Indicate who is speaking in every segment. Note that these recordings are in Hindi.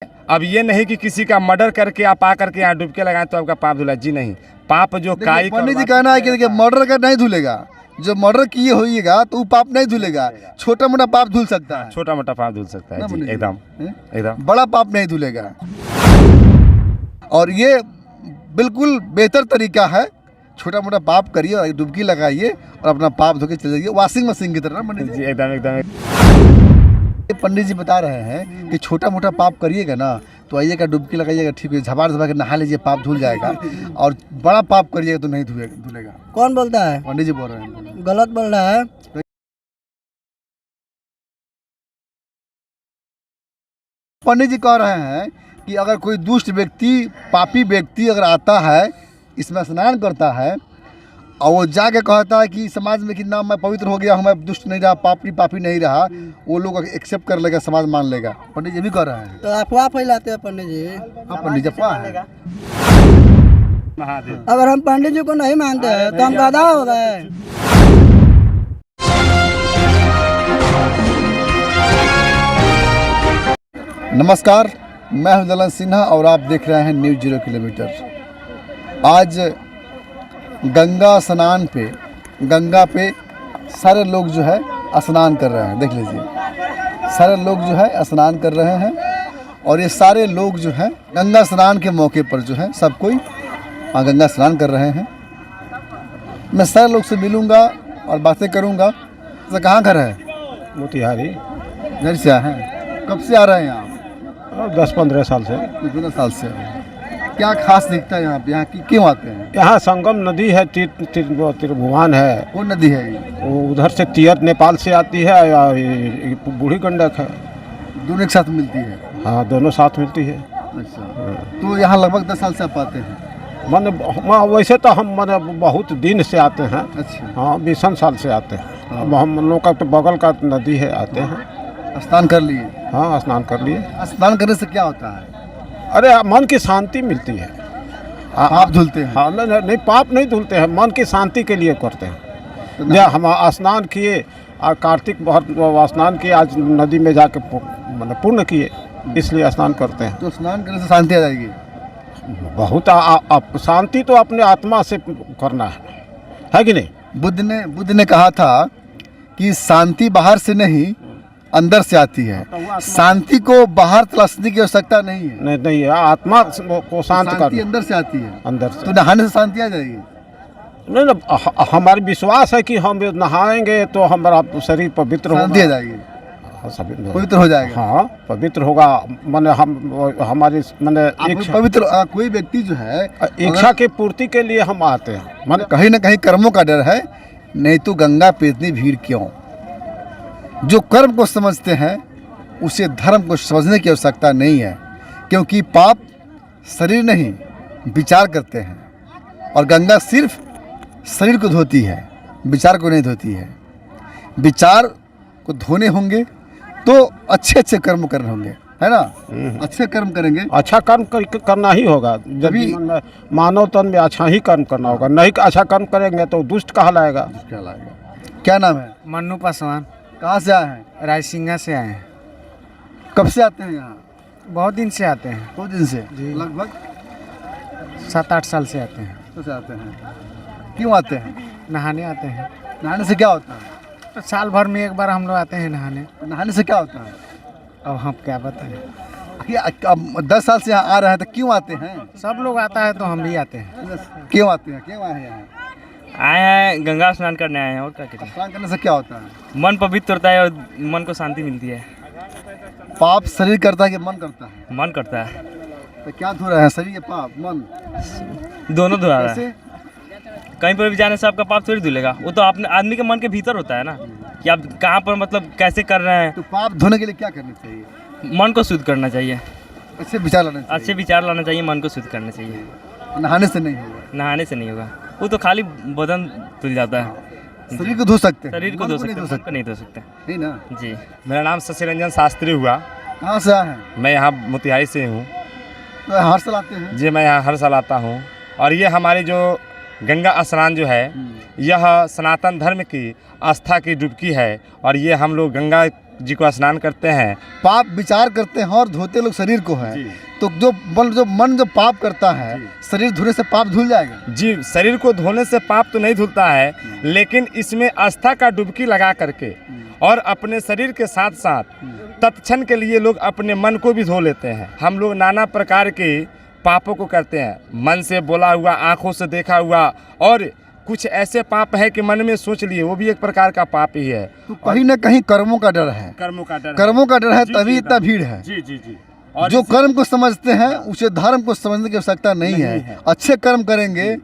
Speaker 1: अब ये नहीं कि किसी का मर्डर करके आप आ करके यहाँ डुबके लगाएं तो आपका पाप धुला। जी नहीं, पाप जो काई
Speaker 2: पंडित जी कहना है कि देखिए मर्डर का नहीं धुलेगा, जो मर्डर किए होइएगा तो वो पाप नहीं धुलेगा, छोटा मोटा पाप धुल सकता है,
Speaker 1: छोटा मोटा पाप धुल सकता है। जी एकदम एकदम,
Speaker 2: बड़ा पाप नहीं धुलेगा। और ये बिल्कुल बेहतर तरीका है, छोटा मोटा पाप करिए और डुबकी लगाइए और अपना पाप धो के चले जाइए, वॉशिंग मशीन की तरह। पंडित
Speaker 1: जी एकदम एकदम,
Speaker 2: पंडित जी बता रहे हैं कि छोटा मोटा पाप करिएगा ना तो आइएगा डुबकी लगाइएगा, ठीक है, झपाट झपा के नहा लीजिए, पाप धुल जाएगा। और बड़ा पाप करिएगा तो नहीं धुलेगा।
Speaker 3: कौन बोलता है?
Speaker 2: पंडित जी बोल रहे हैं।
Speaker 3: गलत बोल रहा है।
Speaker 2: पंडित जी कह रहे हैं कि अगर कोई दुष्ट व्यक्ति, पापी व्यक्ति अगर आता है, इसमें स्नान करता है और वो जाके कहता है कि समाज में कि ना मैं पवित्र हो गया हूँ, मैं दुष्ट नहीं रहा, पापी नहीं रहा, वो लोग एक्सेप्ट कर लेगा, समाज मान लेगा। पंडित जी भी कह रहे हैं।
Speaker 3: तो अफवाह फैलाते हैं पंडित जी।
Speaker 2: हाँ पंडित जी, अफवाह है।
Speaker 3: अगर हम पंडित जी को नहीं मानते हैं तो हम गधा हो गए।
Speaker 2: नमस्कार, मैं हूं दलन सिन्हा और आप देख रहे हैं न्यूज़ 0 किलोमीटर। आज गंगा स्नान पे, गंगा पे सारे लोग जो है स्नान कर रहे हैं। देख लीजिए, सारे लोग जो है स्नान कर रहे हैं और ये सारे लोग जो है गंगा स्नान के मौके पर जो है सब कोई गंगा स्नान कर रहे हैं। मैं सारे लोग से मिलूँगा और बातें करूँगा। तो कहाँ घर है?
Speaker 4: मोतिहारी।
Speaker 2: घर से आए हैं? कब से आ रहे हैं आप?
Speaker 4: 10-15 साल से।
Speaker 2: 15 साल से। क्या खास दिखता है यहाँ पे? यहाँ की क्यों आते हैं?
Speaker 4: यहाँ संगम नदी है, त्रिभुवन है।
Speaker 2: कौन नदी है ये?
Speaker 4: वो उधर से तियर नेपाल से आती है या ये बूढ़ी गंडक है।
Speaker 2: दोनों एक साथ मिलती है?
Speaker 4: हाँ, दोनों साथ मिलती है।
Speaker 2: अच्छा, तो यहाँ लगभग 10 साल से आप आते हैं?
Speaker 4: माने वैसे तो हम माने बहुत दिन से आते हैं।
Speaker 2: अच्छा।
Speaker 4: हाँ, 20 साल से आते हैं। अब हम लोग का तो बगल का नदी है, आते हैं।
Speaker 2: स्नान कर लिए?
Speaker 4: हाँ, स्नान कर लिए।
Speaker 2: स्नान करने से क्या होता है?
Speaker 4: अरे मन की शांति मिलती है।
Speaker 2: आप धुलते हैं?
Speaker 4: हाँ, नहीं पाप नहीं धुलते हैं, मन की शांति के लिए करते हैं।
Speaker 2: तो
Speaker 4: या हम स्नान किए और कार्तिक बहुत स्नान किए, आज नदी में जाके मतलब पूर्ण किए, इसलिए स्नान करते हैं।
Speaker 2: तो स्नान करने से शांति आ जाएगी?
Speaker 4: बहुत शांति तो अपने आत्मा से करना है कि नहीं?
Speaker 2: बुद्ध ने कहा था कि शांति बाहर से नहीं अंदर से आती है। शांति को बाहर तलाशने की आवश्यकता नहीं है।
Speaker 4: नहीं, आत्मा को शांत करना
Speaker 2: अंदर से आती है।
Speaker 4: अंदर से।
Speaker 2: तो नहाने से शांति आ जाएगी?
Speaker 4: नहीं, हमारा विश्वास है कि हम नहाएंगे तो हमारा शरीर पवित्र होगा,
Speaker 2: शांति आ जाएगी, पवित्र हो जाएगा।
Speaker 4: हाँ, पवित्र होगा। माने हम हमारी माने
Speaker 2: पवित्र कोई व्यक्ति जो है
Speaker 4: इच्छा की पूर्ति के लिए हम आते हैं।
Speaker 2: माने कहीं ना कहीं कर्मों का डर है, नहीं तो गंगा पे इतनी भीड़ क्यों? जो कर्म को समझते हैं उसे धर्म को समझने की आवश्यकता नहीं है, क्योंकि पाप शरीर नहीं विचार करते हैं और गंगा सिर्फ शरीर को धोती है, विचार को नहीं धोती है। विचार को धोने होंगे तो अच्छे अच्छे कर्म करने होंगे, है ना? अच्छे कर्म करेंगे,
Speaker 4: अच्छा कर्म करना ही होगा। जब भी मानव तन में अच्छा ही कर्म करना होगा, नहीं अच्छा कर्म करेंगे तो दुष्ट कहलाएगा।
Speaker 2: क्या नाम है?
Speaker 3: मन्नू पासवान।
Speaker 2: कहाँ से आए हैं?
Speaker 3: रायसिंगा से आए हैं।
Speaker 2: कब से आते हैं यहाँ?
Speaker 3: बहुत दिन से आते हैं।
Speaker 2: बहुत दिन से?
Speaker 3: जी।
Speaker 2: लगभग
Speaker 3: 7-8 साल से आते हैं।
Speaker 2: तो से आते हैं। क्यों आते हैं?
Speaker 3: नहाने आते हैं।
Speaker 2: नहाने से क्या होता है?
Speaker 3: तो साल भर में एक बार हम लोग आते हैं नहाने।
Speaker 2: नहाने से क्या होता है?
Speaker 3: अब हम क्या बताएं?
Speaker 2: 10 साल से यहाँ आ रहे हैं तो क्यों आते हैं?
Speaker 3: सब लोग आता है तो हम भी आते हैं।
Speaker 2: क्यों आते हैं? क्यों आए हैं यहाँ?
Speaker 5: आए हैं गंगा स्नान करने आए हैं, और क्या करें।
Speaker 2: स्नान करने से क्या होता है?
Speaker 5: मन पवित्र होता है और मन को शांति मिलती है।
Speaker 2: पाप शरीर करता है कि मन करता है?
Speaker 5: मन करता है।
Speaker 2: तो क्या धो रहे हैं, शरीर या पाप, मन?
Speaker 5: दोनों धुला रहा है।
Speaker 2: कैसे?
Speaker 5: कहीं पर भी जाने से आपका पाप थोड़ी धुलेगा, वो तो अपने आदमी के मन के भीतर होता है ना, कि आप कहाँ पर मतलब कैसे कर रहे हैं।
Speaker 2: तो पाप धोने के लिए क्या करना चाहिए?
Speaker 5: मन को शुद्ध करना चाहिए,
Speaker 2: अच्छे विचार लाना चाहिए।
Speaker 5: अच्छे विचार लाना चाहिए, मन को शुद्ध करना चाहिए।
Speaker 2: नहाने से नहीं होगा?
Speaker 5: नहाने से नहीं होगा, वो तो खाली बदन धुल जाता है।
Speaker 2: शरीर को धो सकते हैं,
Speaker 5: शरीर को
Speaker 2: मन
Speaker 5: धो
Speaker 2: नहीं
Speaker 5: सकते,
Speaker 2: धो
Speaker 5: मन को
Speaker 2: सकते,
Speaker 5: नहीं धो सकते।
Speaker 2: नहीं ना?
Speaker 5: जी।
Speaker 1: मेरा नाम शशि रंजन शास्त्री हुआ।
Speaker 2: कहाँ से आए हैं?
Speaker 1: मैं यहाँ मोतिहारी से हूँ।
Speaker 2: तो हर साल आते हैं?
Speaker 1: जी, मैं यहाँ हर साल आता हूँ। और ये हमारी जो गंगा स्नान जो है, यह सनातन धर्म की आस्था की डुबकी है। और ये हम लोग गंगा जी को स्नान करते हैं।
Speaker 2: पाप विचार करते हैं और धोते लोग शरीर को है।
Speaker 1: जी।
Speaker 2: तो जो मन जो पाप करता है, शरीर धोने से पाप धुल जाएगा।
Speaker 1: जी, शरीर को धोने से पाप तो नहीं धुलता है, लेकिन इसमें आस्था का डुबकी लगा करके और अपने शरीर के साथ साथ तत्क्षण के लिए लोग अपने मन को भी धो लेते हैं। हम लोग नाना प्रकार के पापों को करते हैं, मन से बोला हुआ, आँखों से देखा हुआ, और कुछ ऐसे पाप है कि मन में सोच लिए, वो भी एक प्रकार का पाप ही है।
Speaker 2: तो कहीं ना कहीं कर्मों का डर है,
Speaker 1: कर्मों का डर,
Speaker 2: कर्मों का डर है,
Speaker 1: जी,
Speaker 2: तभी
Speaker 1: जी,
Speaker 2: इतना भीड़ है।
Speaker 1: जी जी जी।
Speaker 2: और जो कर्म को समझते हैं उसे धर्म को समझने की आवश्यकता नहीं है। अच्छे कर्म करेंगे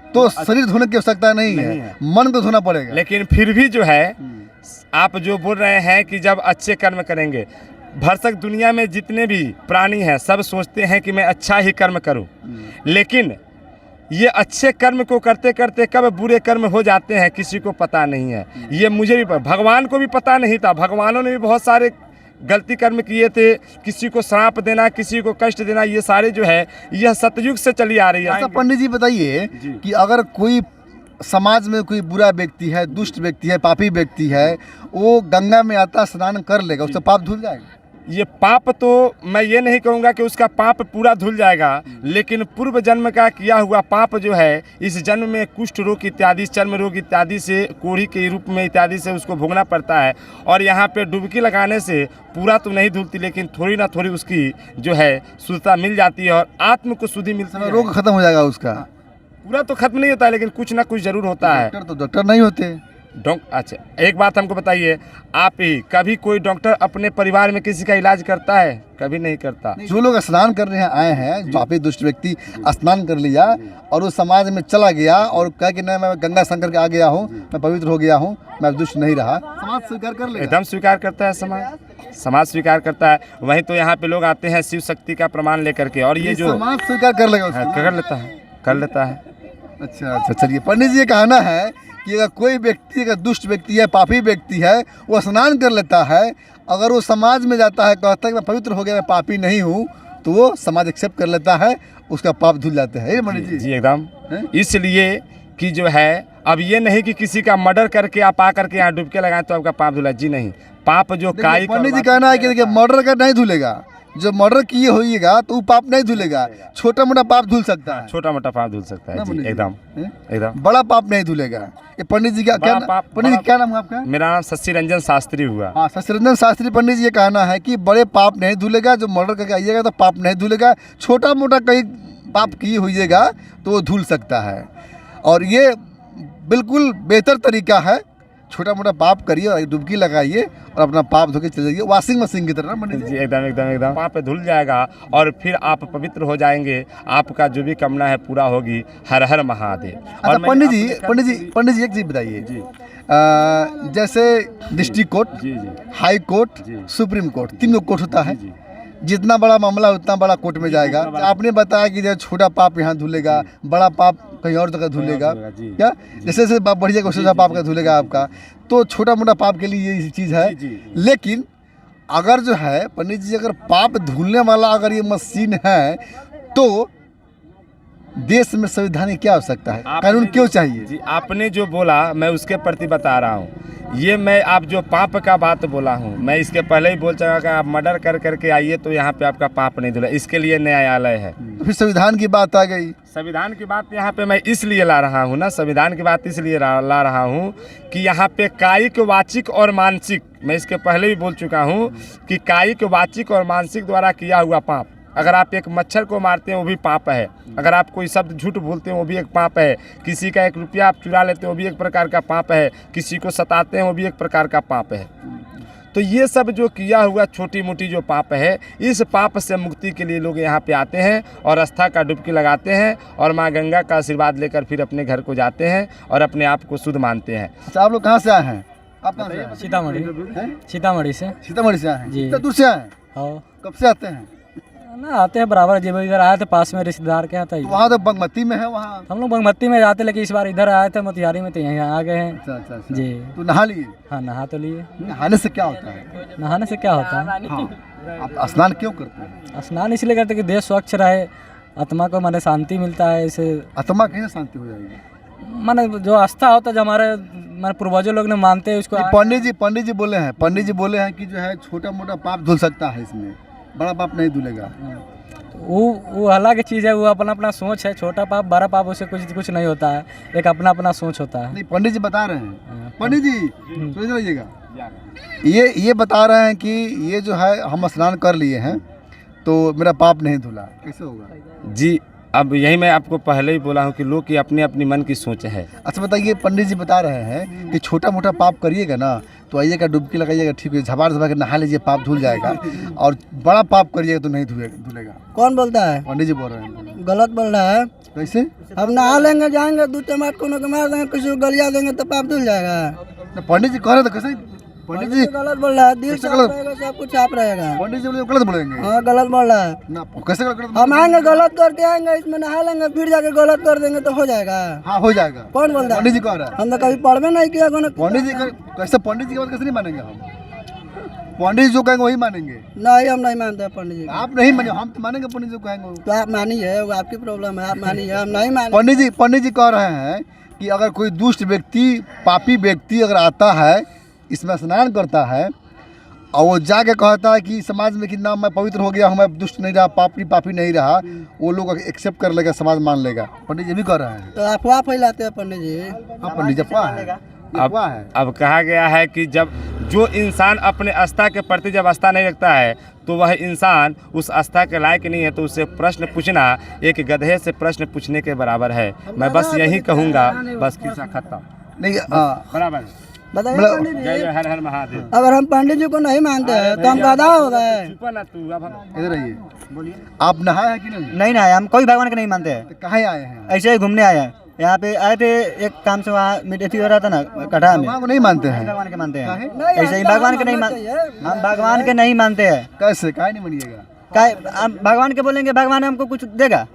Speaker 2: तो शरीर धोने की आवश्यकता नहीं है, मन को धोना पड़ेगा।
Speaker 1: लेकिन फिर भी जो है, आप जो बोल रहे हैं कि जब अच्छे कर्म करेंगे, भरसक दुनिया में जितने भी प्राणी हैं सब सोचते हैं कि मैं अच्छा ही कर्म करूं, लेकिन ये अच्छे कर्म को करते करते कब बुरे कर्म हो जाते हैं किसी को पता नहीं है। ये मुझे भी भगवान को भी पता नहीं था। भगवानों ने भी बहुत सारे गलती कर्म किए थे, किसी को श्राप देना, किसी को कष्ट देना, ये सारे जो है यह सतयुग से चली आ रही है।
Speaker 2: अच्छा पंडित जी बताइए कि अगर कोई समाज में कोई बुरा व्यक्ति है, दुष्ट व्यक्ति है, पापी व्यक्ति है, वो गंगा में आता स्नान कर लेगा, उससे पाप धुल जाएगा?
Speaker 1: ये पाप तो मैं ये नहीं कहूँगा कि उसका पाप पूरा धुल जाएगा, लेकिन पूर्व जन्म का किया हुआ पाप जो है इस जन्म में कुष्ठ रोग इत्यादि, चर्म रोग इत्यादि से, कोढ़ी के रूप में इत्यादि से उसको भोगना पड़ता है। और यहाँ पे डुबकी लगाने से पूरा तो नहीं धुलती, लेकिन थोड़ी ना थोड़ी उसकी जो है शुद्धता मिल जाती है और आत्म को शुद्धि मिलती है।
Speaker 2: रोग खत्म हो जाएगा उसका?
Speaker 1: पूरा तो खत्म नहीं होता है, लेकिन कुछ ना कुछ जरूर होता है।
Speaker 2: डॉक्टर तो डॉक्टर नहीं होते।
Speaker 1: अच्छा, एक बात हमको बताइए, आप ही कभी कोई डॉक्टर अपने परिवार में किसी का इलाज करता है? कभी नहीं करता।
Speaker 2: जो लोग स्नान कर रहे हैं, आए हैं, पापी दुष्ट व्यक्ति स्नान कर लिया और उस समाज में चला गया और कहा कि नहीं, मैं गंगा शंकर के आ गया हूँ, मैं पवित्र हो गया हूँ, मैं दुष्ट नहीं रहा, समाज स्वीकार कर लेगा?
Speaker 1: एकदम स्वीकार करता है समाज स्वीकार करता है। वहीं तो यहाँ पे लोग आते हैं शिव शक्ति का प्रमाण लेकर के, और ये जो
Speaker 2: समाज स्वीकार कर लेगा उसको?
Speaker 1: कर लेता है।
Speaker 2: अच्छा, चलिए पंडित जी, ये कहना है कि अगर कोई व्यक्ति, अगर दुष्ट व्यक्ति है, पापी व्यक्ति है, वो स्नान कर लेता है, अगर वो समाज में जाता है, कहता है कि मैं पवित्र हो गया, मैं पापी नहीं हूँ, तो वो समाज एक्सेप्ट कर लेता है, उसका पाप धुल जाता है। पंडित जी?
Speaker 1: जी एकदम। इसलिए कि जो है, अब ये नहीं कि किसी का मर्डर करके आप आकर के यहाँ डुबके लगाएं तो आपका पाप धुला। जी नहीं, पाप जो काई।
Speaker 2: पंडित जी कहना है कि देखिए, मर्डर का नहीं धुलेगा, जो मर्डर किए होइएगा तो वो पाप नहीं धुलेगा, छोटा मोटा पाप धुल सकता है।
Speaker 1: छोटा मोटा पाप धुल सकता है जी, एकदम।
Speaker 2: बड़ा पाप नहीं धुलेगा। ये पंडित जी क्या पंडित जी क्या नाम है आपका?
Speaker 1: मेरा नाम शशि रंजन शास्त्री हुआ।
Speaker 2: हाँ, शशि रंजन शास्त्री। पंडित जी ये कहना है कि बड़े पाप नहीं धुलेगा, जो मर्डर करके आइएगा तो पाप नहीं धुलेगा, छोटा मोटा कहीं पाप किए होइएगा तो वो धुल सकता है। और ये बिल्कुल बेहतर तरीका है, छोटा मोटा पाप करिए और डुबकी लगाइए और अपना पाप धो के चले जाइए, वॉशिंग मशीन की तरह।
Speaker 1: जी एकदम पाप धुल जाएगा और फिर आप पवित्र हो जाएंगे, आपका जो भी कामना है पूरा होगी। हर हर महादेव।
Speaker 2: अच्छा पंडित जी एक चीज बताइए, जैसे district court, high court, supreme court, 3 court होता है। जितना बड़ा मामला उतना बड़ा कोर्ट में जाएगा। आपने बताया कि छोटा पाप यहाँ धुलेगा, बड़ा पाप कहीं और जगह धुलेगा, क्या जैसे जैसे पाप बढ़िया वैसे पाप का धुलेगा आपका। तो छोटा मोटा पाप के लिए ये चीज़ है। लेकिन अगर जो है पंडित जी, अगर पाप धुलने वाला अगर ये मशीन है तो देश में संविधान की क्या आवश्यकता है, कानून क्यों चाहिए?
Speaker 1: जी, आपने जो बोला मैं उसके प्रति बता रहा हूँ। ये मैं आप जो पाप का बात बोला हूँ, मैं इसके पहले ही बोल चुका कि आप मर्डर कर करके आइए तो यहाँ पे आपका पाप नहीं धुला, इसके लिए न्यायालय है।
Speaker 2: तो फिर संविधान की बात आ गई।
Speaker 1: संविधान की बात यहाँ पे मैं इसलिए ला रहा हूँ ना, संविधान की बात इसलिए ला रहा हूँ कि यहाँ पे कायिक, वाचिक और मानसिक, मैं इसके पहले भी बोल चुका हूँ कि कायिक, वाचिक और मानसिक द्वारा किया हुआ पाप, अगर आप एक मच्छर को मारते हैं वो भी पाप है, अगर आप कोई शब्द झूठ बोलते हैं वो भी एक पाप है, किसी का 1 रुपया आप चुरा लेते हैं वो भी एक प्रकार का पाप है, किसी को सताते हैं वो भी एक प्रकार का पाप है। तो ये सब जो किया हुआ छोटी मोटी जो पाप है, इस पाप से मुक्ति के लिए लोग यहाँ पे आते हैं और आस्था का डुबकी लगाते हैं और माँ गंगा का आशीर्वाद लेकर फिर अपने घर को जाते हैं और अपने आप को शुद्ध मानते हैं।
Speaker 2: अच्छा, आप लोग कहाँ से आए हैं? आप कहाँ से आए?
Speaker 6: सीतामढ़ी से।
Speaker 2: सीतामढ़ी से आए हैं?
Speaker 6: जी।
Speaker 2: कितना दूर से आए हैं?
Speaker 6: हाँ,
Speaker 2: कब से आते हैं?
Speaker 6: ना आते हैं बराबर। जब इधर आए थे पास में रिश्तेदार के यहाँ था,
Speaker 2: तो वहाँ तो बागमती में है, वहाँ
Speaker 6: हम लोग बागमती में जाते, लेकिन इस बार इधर आए थे मोतिहारी में, तो यहाँ आ गए हैं।
Speaker 2: अच्छा।
Speaker 6: जी।
Speaker 2: तो नहा लिए?
Speaker 6: हाँ, नहा तो लिए।
Speaker 2: नहाने से क्या होता है?
Speaker 6: नहाने से क्या होता है?
Speaker 2: हाँ, आप स्नान क्यों करते हैं?
Speaker 6: स्नान इसलिए करते कि देह स्वच्छ रहे, आत्मा को माने शांति मिलता है। इसे
Speaker 2: आत्मा कैसे शांति हो जाएगी?
Speaker 6: माने जो आस्था होता है जो हमारे माने पूर्वजों लोग ने मानते हैं उसको।
Speaker 2: पंडित जी बोले हैं कि जो है छोटा मोटा पाप धुल सकता है, इसमें बड़ा पाप नहीं धुलेगा।
Speaker 6: वो अलग चीज़ है, वो अपना अपना सोच है। छोटा पाप बड़ा पाप उससे कुछ नहीं होता है, एक अपना अपना सोच होता है।
Speaker 2: नहीं, पंडित जी बता रहे हैं, पंडित जी सुन लीजिएगा, ये बता रहे हैं कि ये जो है हम स्नान कर लिए हैं तो मेरा पाप नहीं धुला, कैसे होगा?
Speaker 1: जी, अब यही मैं आपको पहले ही बोला हूँ कि लोग की अपनी अपनी मन की सोच है।
Speaker 2: अच्छा बताइए, पंडित जी बता रहे हैं कि छोटा मोटा पाप करिएगा ना तो आइएगा, डुबकी लगाइएगा, ठीक है, झपाट के नहा लीजिए, पाप धुल जाएगा, और बड़ा पाप करिएगा तो नहीं धुलेगा।
Speaker 3: कौन बोलता है?
Speaker 2: पंडित जी बोल रहे हैं।
Speaker 3: गलत बोल रहा है।
Speaker 2: कैसे?
Speaker 3: हम नहा लेंगे, जाएंगे, 2 टमाटर को मार देंगे, किसी को गलिया देंगे तो पाप धुल जाएगा।
Speaker 2: तो पंडित जी कह रहे थे, कैसे? पंडित जी
Speaker 3: गलत बोल रहा है, दिल
Speaker 2: कैसे
Speaker 3: साफ
Speaker 2: गलत?
Speaker 3: रहेगा, सब कुछ साफ रहेगा।
Speaker 2: पंडित जी गलत बोलेंगे
Speaker 3: हाँ, गलत बोल रहा है
Speaker 2: ना, कैसे गलत?
Speaker 3: हम आएंगे, गलत करके आएंगे, इसमें नहा लेंगे, फिर जाके गलत कर देंगे तो हो जाएगा।
Speaker 2: हाँ हो जाएगा।
Speaker 3: कौन बोल रहा है?
Speaker 2: पंडित जी कह रहा है।
Speaker 3: हम तो कभी पढ़वे नहीं किया।
Speaker 2: पंडित जी कैसे? पंडित जी की बात कैसे नहीं मानेंगे हम? पंडित जी जो कहेंगे वही मानेंगे।
Speaker 3: नहीं, हम नहीं मानते पंडित जी।
Speaker 2: आप नहीं माने, हम तो मानेंगे पंडित जी कहेंगे।
Speaker 3: तो आप मानिए, वो आपकी प्रॉब्लम है, आप मानिए, हम नहीं माने।
Speaker 2: पंडित जी कह रहे हैं कि अगर कोई दुष्ट व्यक्ति, पापी व्यक्ति अगर आता है, इसमें स्नान करता है और वो जाके कहता है कि समाज में कि ना मैं पवित्र हो गया हूँ, मैं दुष्ट नहीं रहा, पापी नहीं रहा, वो लोग एक्सेप्ट कर लेगा, समाज मान लेगा। पंडित जी भी कह रहे हैं।
Speaker 3: तो अफवाह फैलाते हैं पंडित जी।
Speaker 2: हाँ पंडित जी, अफवाह है।
Speaker 1: अब कहा गया है कि जब जो इंसान अपने आस्था के प्रति जब आस्था नहीं रखता है तो वह इंसान उस आस्था के लायक नहीं है, तो उससे प्रश्न पूछना एक गधे से प्रश्न पूछने के बराबर है। मैं बस यही कहूँगा, बस किस्सा खत्म।
Speaker 2: नहीं
Speaker 1: बराबर।
Speaker 3: बताइए
Speaker 2: मतलब-
Speaker 3: पंडित
Speaker 1: जय
Speaker 3: जी,
Speaker 1: जय हर हर महादेव।
Speaker 3: अगर हम पंडित जी को नहीं मानते हैं तो हम गधा हो गए।
Speaker 1: चुप ना तू, अब हम
Speaker 2: इधर आइए, आप नहाए हैं कि नहीं?
Speaker 7: नहीं ना, हम कोई भगवान के नहीं मानते हैं,
Speaker 2: तो कहाँ आए हैं?
Speaker 7: ऐसे ही घूमने आए हैं। यहाँ पे आए थे एक काम से, वहाँ मीटिंग हो रहा था ना कटरा में।
Speaker 2: भगवान को नहीं मानते हैं?
Speaker 7: भगवान के मानते हैं,
Speaker 3: नहीं,
Speaker 7: ऐसे ही
Speaker 3: हम
Speaker 7: भगवान के नहीं
Speaker 3: मानते हैं।
Speaker 7: हम भगवान के नहीं मानते हैं।
Speaker 2: कैसे? काहे नहीं मानिएगा?
Speaker 7: हम भगवान के बोलेंगे, भगवान हमको कुछ देगा?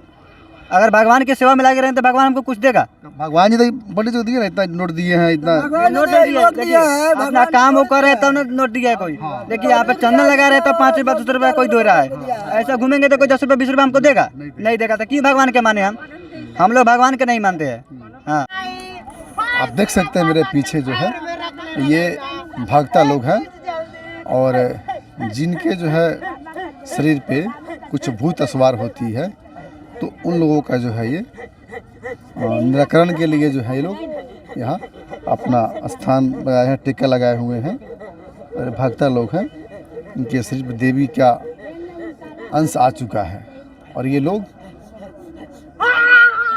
Speaker 7: अगर भगवान की सेवा में लगे रहें तो भगवान हमको कुछ देगा?
Speaker 2: भगवान जी तो पंडित जी को दिए ना, इतना नोट दिए हैं, इतना
Speaker 7: नोट दिया है, अपना काम वो कर रहे हैं तब नोट दिया है कोई। देखिए यहाँ पे चंदन लगा रहे हैं तो 5 रुपया 10 रुपया कोई दे रहा है। ऐसा घूमेंगे तो कोई 10 रुपया 20 रुपया हमको देगा? नहीं देगा। तो क्यों भगवान के माने हम लोग भगवान के नहीं मानते हैं। हाँ,
Speaker 2: आप देख सकते हैं मेरे पीछे जो है ये भक्ता लोग हैं, और जिनके जो है शरीर पे कुछ भूत सवार होती है, तो उन लोगों का जो है ये निराकरण के लिए जो है ये लोग यहाँ अपना स्थान लगाए हैं, टीका लगाए हुए हैं। और भक्ता लोग हैं, इनके शरीर पर देवी का अंश आ चुका है, और ये लोग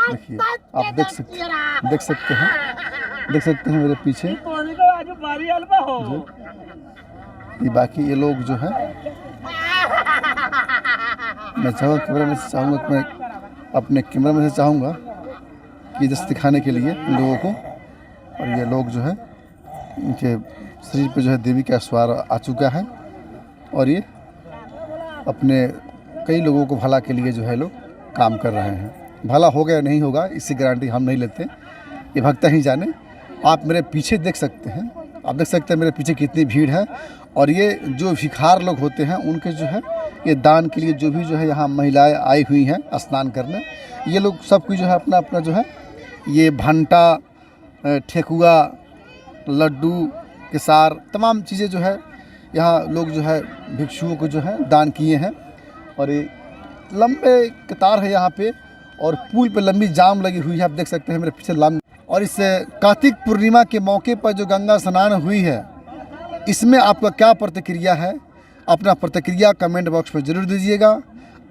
Speaker 2: देखिए, आप देख सकते हैं मेरे पीछे ये बाकी ये लोग जो है, मैं चाहूँगा कैमरा में से चाहूँगा कि मैं अपने कैमरा में से चाहूँगा कि जैसे दिखाने के लिए इन लोगों को। और ये लोग जो है, इनके शरीर पे जो है देवी का स्वार आ चुका है, और ये अपने कई लोगों को भला के लिए जो है लोग काम कर रहे हैं। भला होगा या नहीं होगा इसकी गारंटी हम नहीं लेते, ये भक्ता ही जाने। आप मेरे पीछे देख सकते हैं, आप देख सकते हैं मेरे पीछे कितनी भीड़ है। और ये जो भिखार लोग होते हैं उनके जो है ये दान के लिए जो भी जो है यहाँ महिलाएं आई हुई हैं स्नान करने, ये लोग सब कुछ जो है अपना अपना जो है ये भंटा, ठेकुआ, लड्डू, केसार, तमाम चीज़ें जो है यहाँ लोग जो है भिक्षुओं को जो है दान किए हैं। और ये लंबे कतार है यहाँ पे, और पुल पे लंबी जाम लगी हुई है, आप देख सकते हैं मेरे पीछे लंबी। और इस कार्तिक पूर्णिमा के मौके पर जो गंगा स्नान हुई है, इसमें आपका क्या प्रतिक्रिया है? अपना प्रतिक्रिया कमेंट बॉक्स में ज़रूर दीजिएगा।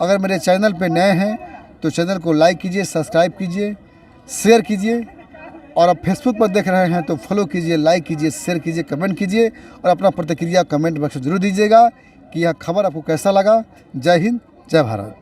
Speaker 2: अगर मेरे चैनल पे नए हैं तो चैनल को लाइक कीजिए, सब्सक्राइब कीजिए, शेयर कीजिए। और आप फेसबुक पर देख रहे हैं तो फॉलो कीजिए, लाइक कीजिए, शेयर कीजिए, कमेंट कीजिए, और अपना प्रतिक्रिया कमेंट बॉक्स में ज़रूर दीजिएगा कि यह खबर आपको कैसा लगा। जय हिंद, जय भारत।